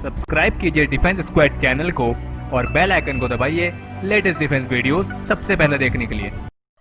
Subscribe कीजिए defence squad channel को और बेल आइकन को दबाइए लेटेस्ट डिफेंस वीडियोस सबसे पहले देखने के लिए।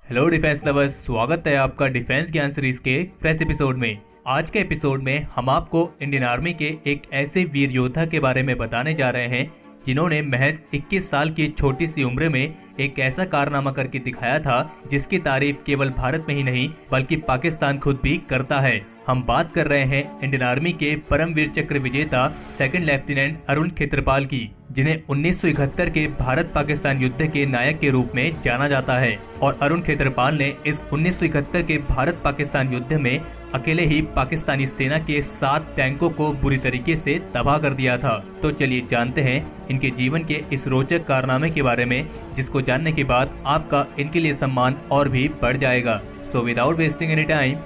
हेलो डिफेंस लवर्स, स्वागत है आपका डिफेंस ज्ञान सीरीज के फ्रेश एपिसोड में। आज के एपिसोड में हम आपको इंडियन आर्मी के एक ऐसे वीर योद्धा के बारे में बताने जा रहे हैं जिन्होंने महज 21 साल की छोटी सी उम्र में एक ऐसा कारनामा करके दिखाया था जिसकी तारीफ केवल भारत में ही नहीं बल्कि पाकिस्तान खुद भी करता है। हम बात कर रहे हैं इंडियन आर्मी के परमवीर चक्र विजेता सेकंड लेफ्टिनेंट अरुण खेत्रपाल की, जिन्हें 1971 के भारत पाकिस्तान युद्ध के नायक के रूप में जाना जाता है। और अरुण खेत्रपाल ने इस 1971 के भारत पाकिस्तान युद्ध में अकेले ही पाकिस्तानी सेना के 7 टैंकों को बुरी तरीके से तबाह कर दिया था। तो चलिए जानते हैं इनके जीवन के इस रोचक कारनामे के बारे में, जिसको जानने के बाद आपका इनके लिए सम्मान और भी बढ़ जाएगा। So without wasting any time,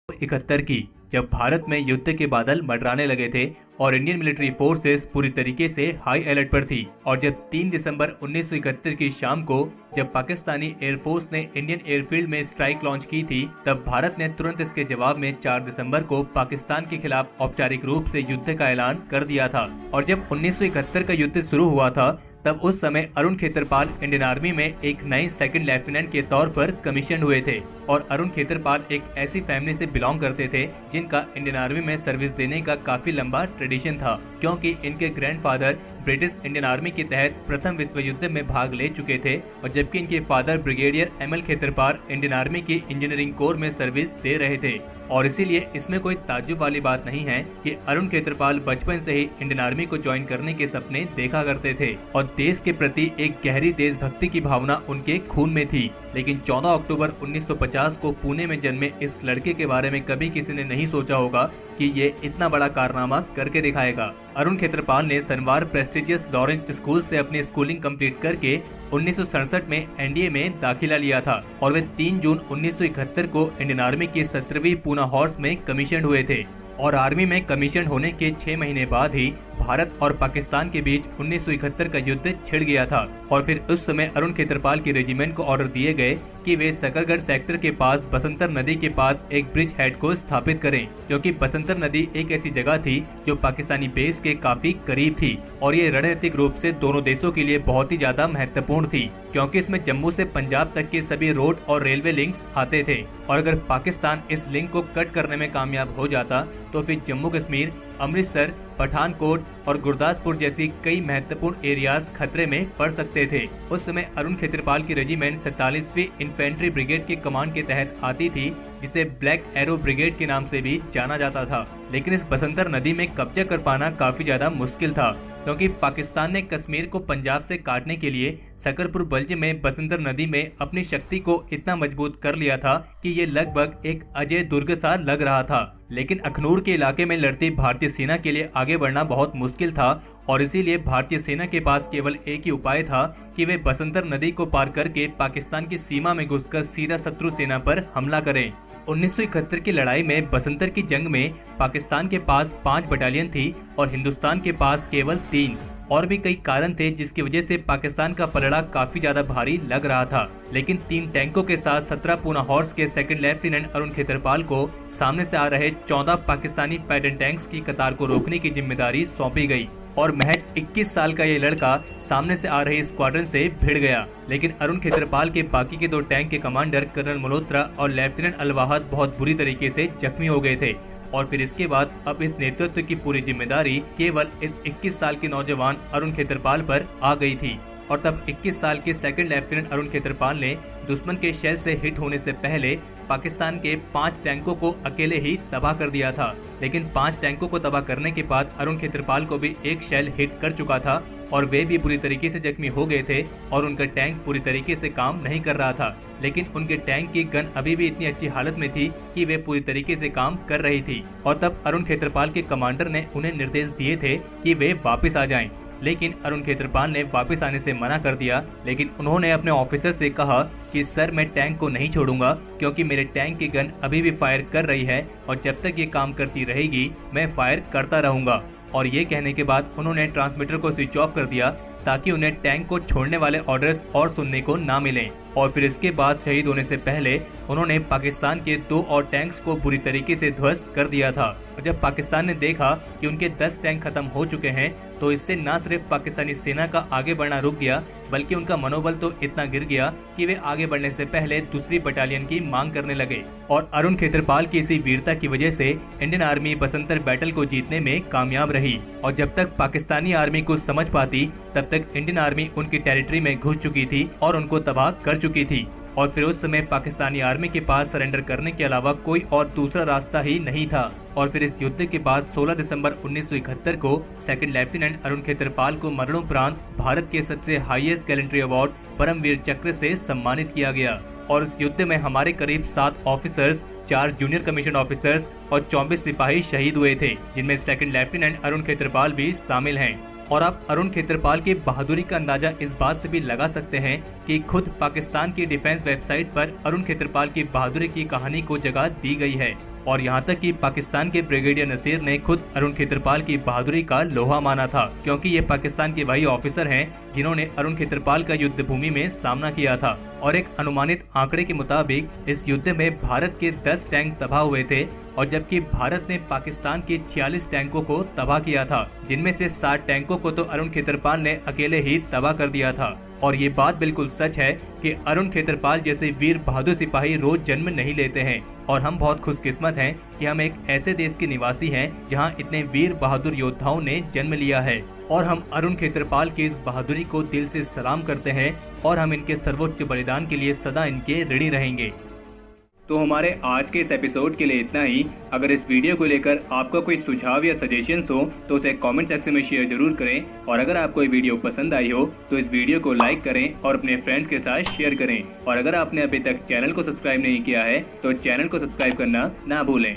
इकहत्तर की, जब भारत में युद्ध के बादल मंडराने लगे थे और इंडियन मिलिट्री फोर्सेस पूरी तरीके से हाई अलर्ट पर थी। और जब 3 दिसंबर 1971 की शाम को जब पाकिस्तानी एयरफोर्स ने इंडियन एयरफील्ड में स्ट्राइक लॉन्च की थी, तब भारत ने तुरंत इसके जवाब में 4 दिसंबर को पाकिस्तान के खिलाफ औपचारिक रूप से युद्ध का ऐलान कर दिया था। और जब 1971 का युद्ध शुरू हुआ था, तब उस समय अरुण खेत्रपाल इंडियन आर्मी में एक नए सेकंड लेफ्टिनेंट के तौर पर कमीशन हुए थे। और अरुण खेत्रपाल एक ऐसी फैमिली से बिलोंग करते थे जिनका इंडियन आर्मी में सर्विस देने का काफी लंबा ट्रेडिशन था, क्योंकि इनके ग्रैंडफादर ब्रिटिश इंडियन आर्मी के तहत प्रथम विश्व युद्ध में भाग ले चुके थे, और जबकि इनके father brigadier ML Khetarpal Indian Army की इंजीनियरिंग कोर में सर्विस दे रहे थे। और इसीलिए इसमें कोई ताज्जुब वाली बात नहीं है कि अरुण खेत्रपाल बचपन से ही इंडियन आर्मी को ज्वाइन करने के सपने देखा करते थे और देश के प्रति एक गहरी देशभक्ति की भावना उनके खून में थी। लेकिन 14 अक्टूबर 1950 को पुणे में जन्मे इस लड़के के बारे में कभी किसी ने नहीं सोचा होगा कि ये इतना बड़ा कारनामा करके दिखाएगा। अरुण खेत्रपाल ने सनवार प्रेस्टिजियस लॉरेंस स्कूल से अपनी स्कूलिंग कंप्लीट करके 1967 में एनडीए में दाखिला लिया था और वे 3 जून 1971 को इंडियन आर्मी की 17वीं पूना हॉर्स में कमीशन हुए थे। और आर्मी में कमीशन होने के 6 महीने बाद ही भारत और पाकिस्तान के बीच 1971 का युद्ध छिड़ गया था। और फिर उस समय अरुण खेत्रपाल की रेजिमेंट को ऑर्डर दिए गए कि वे सकरगढ़ सेक्टर के पास बसंतर नदी के पास एक ब्रिज हेड को स्थापित करें, क्योंकि बसंतर नदी एक ऐसी जगह थी जो पाकिस्तानी बेस के काफी करीब थी और ये रणनीतिक रूप से दोनों देशों के लिए बहुत ही ज्यादा महत्वपूर्ण थी, क्योंकि इसमें जम्मू से पंजाब तक के सभी रोड और रेलवे लिंक्स आते थे। और अगर पाकिस्तान इस लिंक को कट करने में कामयाब हो जाता तो फिर जम्मू कश्मीर, अमृतसर, पठानकोट और गुरदासपुर जैसी कई महत्वपूर्ण एरियाज खतरे में पड़ सकते थे। उस समय अरुण खेत्रपाल की रेजिमेंट 47वीं इन्फेंट्री ब्रिगेड के कमांड के तहत आती थी, जिसे ब्लैक एरो ब्रिगेड के नाम से भी जाना जाता था। लेकिन इस बसंतर नदी में कब्जा कर पाना काफी ज्यादा मुश्किल था, क्योंकि पाकिस्तान ने कश्मीर को पंजाब से काटने के लिए सकरपुर बल्ज में बसंतर नदी में अपनी शक्ति को इतना मजबूत कर लिया था कि ये लगभग एक अजय दुर्ग सा लग रहा था। लेकिन अखनूर के इलाके में लड़ती भारतीय सेना के लिए आगे बढ़ना बहुत मुश्किल था और इसीलिए भारतीय सेना के पास केवल एक ही उपाय था कि वे बसंतर नदी को पार करके पाकिस्तान की सीमा में घुसकर सीधा शत्रु सेना पर हमला करें। 1971 की लड़ाई में बसंतर की जंग में पाकिस्तान के पास 5 बटालियन थी और हिंदुस्तान के पास केवल 3। और भी कई कारण थे जिसकी वजह से पाकिस्तान का पलड़ा काफी ज्यादा भारी लग रहा था। लेकिन 3 टैंकों के साथ 17 पूना हॉर्स के सेकंड लेफ्टिनेंट अरुण खेत्रपाल को सामने से आ रहे 14 पाकिस्तानी पैडल टैंक्स की कतार को रोकने की जिम्मेदारी सौंपी गई और महज 21 साल का ये लड़का सामने से आ रहे स्क्वाड्रन से भिड़ गया। लेकिन अरुण खेत्रपाल के बाकी के 2 टैंक के कमांडर कर्नल मल्होत्रा और लेफ्टिनेंट अलवाहद बहुत बुरी तरीके से जख्मी हो गए थे। और फिर इसके बाद अब इस नेतृत्व की पूरी जिम्मेदारी केवल इस 21 साल के नौजवान अरुण खेत्रपाल पर आ गई थी। और तब 21 साल के सेकंड लेफ्टिनेंट अरुण खेत्रपाल ने दुश्मन के शेल से हिट होने से पहले पाकिस्तान के 5 टैंकों को अकेले ही तबाह कर दिया था। लेकिन 5 टैंकों को तबाह करने के बाद अरुण खेत्रपाल को भी एक शेल हिट कर चुका था और वे भी बुरी तरीके से जख्मी हो गए थे और उनका टैंक पूरी तरीके से काम नहीं कर रहा था। लेकिन उनके टैंक की गन अभी भी इतनी अच्छी हालत में थी कि वे पूरी तरीके से काम कर रही थी। और तब अरुण खेत्रपाल के कमांडर ने उन्हें निर्देश दिए थे कि वे वापस आ जाएं। लेकिन अरुण खेत्रपाल ने वापस आने से मना कर दिया। लेकिन उन्होंने अपने ऑफिसर से कहा कि सर, मैं टैंक को नहीं छोड़ूंगा, क्योंकि मेरे टैंक की गन अभी भी फायर कर रही है और जब तक ये काम करती रहेगी मैं फायर करता रहूंगा। और ये कहने के बाद उन्होंने ट्रांसमीटर को स्विच ऑफ कर दिया ताकि उन्हें टैंक को छोड़ने वाले ऑर्डर्स और सुनने को ना मिलें। और फिर इसके बाद शहीद होने से पहले उन्होंने पाकिस्तान के 2 और टैंक्स को बुरी तरीके से ध्वस्त कर दिया था। जब पाकिस्तान ने देखा कि उनके 10 टैंक खत्म हो चुके हैं तो इससे न सिर्फ पाकिस्तानी सेना का आगे बढ़ना रुक गया बल्कि उनका मनोबल तो इतना गिर गया कि वे आगे बढ़ने से पहले दूसरी बटालियन की मांग करने लगे। और अरुण खेत्रपाल की इसी वीरता की वजह से इंडियन आर्मी बसंतर बैटल को जीतने में कामयाब रही। और जब तक पाकिस्तानी आर्मी कुछ समझ पाती तब तक इंडियन आर्मी उनकी टेरिटरी में घुस चुकी थी और उनको तबाह कर चुकी थी। और फिर उस समय पाकिस्तानी आर्मी के पास सरेंडर करने के अलावा कोई और दूसरा रास्ता ही नहीं था। और फिर इस युद्ध के बाद 16 दिसंबर 1971 को सेकंड लेफ्टिनेंट अरुण खेत्रपाल को मरणोपरांत भारत के सबसे हाईएस्ट गैलेंट्री अवार्ड परमवीर चक्र से सम्मानित किया गया। और इस युद्ध में हमारे करीब 7 ऑफिसर्स, 4 जूनियर कमीशन ऑफिसर्स और 24 सिपाही शहीद हुए थे, जिनमें सेकंड लेफ्टिनेंट अरुण खेत्रपाल भी शामिल हैं। और आप अरुण खेत्रपाल की बहादुरी का अंदाजा इस बात से भी लगा सकते हैं कि खुद पाकिस्तान की डिफेंस वेबसाइट पर अरुण खेत्रपाल की बहादुरी की कहानी को जगह दी गई है। और यहाँ तक कि पाकिस्तान के ब्रिगेडियर नसीर ने खुद अरुण खेत्रपाल की बहादुरी का लोहा माना था, क्योंकि ये पाकिस्तान के वही ऑफिसर हैं जिन्होंने अरुण खेत्रपाल का युद्ध भूमि में सामना किया था। और एक अनुमानित आंकड़े के मुताबिक इस युद्ध में भारत के 10 टैंक तबाह हुए थे, और जबकि भारत ने पाकिस्तान के 46 टैंकों को तबाह किया था, जिनमें से 60 टैंकों को तो अरुण खेत्रपाल ने अकेले ही तबाह कर दिया था। और ये बात बिल्कुल सच है कि अरुण खेत्रपाल जैसे वीर बहादुर सिपाही रोज जन्म नहीं लेते हैं। और हम बहुत खुशकिस्मत हैं कि हम एक ऐसे देश के निवासी हैं जहां इतने वीर बहादुर योद्धाओं ने जन्म लिया है। और हम अरुण खेत्रपाल की इस बहादुरी को दिल से सलाम करते हैं और हम इनके सर्वोच्च बलिदान के लिए सदा इनके ऋणी रहेंगे। तो हमारे आज के इस एपिसोड के लिए इतना ही। अगर इस वीडियो को लेकर आपका कोई सुझाव या सजेशंस हो तो उसे कमेंट सेक्शन में शेयर जरूर करें। और अगर आपको ये वीडियो पसंद आई हो तो इस वीडियो को लाइक करें और अपने फ्रेंड्स के साथ शेयर करें। और अगर आपने अभी तक चैनल को सब्सक्राइब नहीं किया है तो चैनल को सब्सक्राइब करना ना भूलें।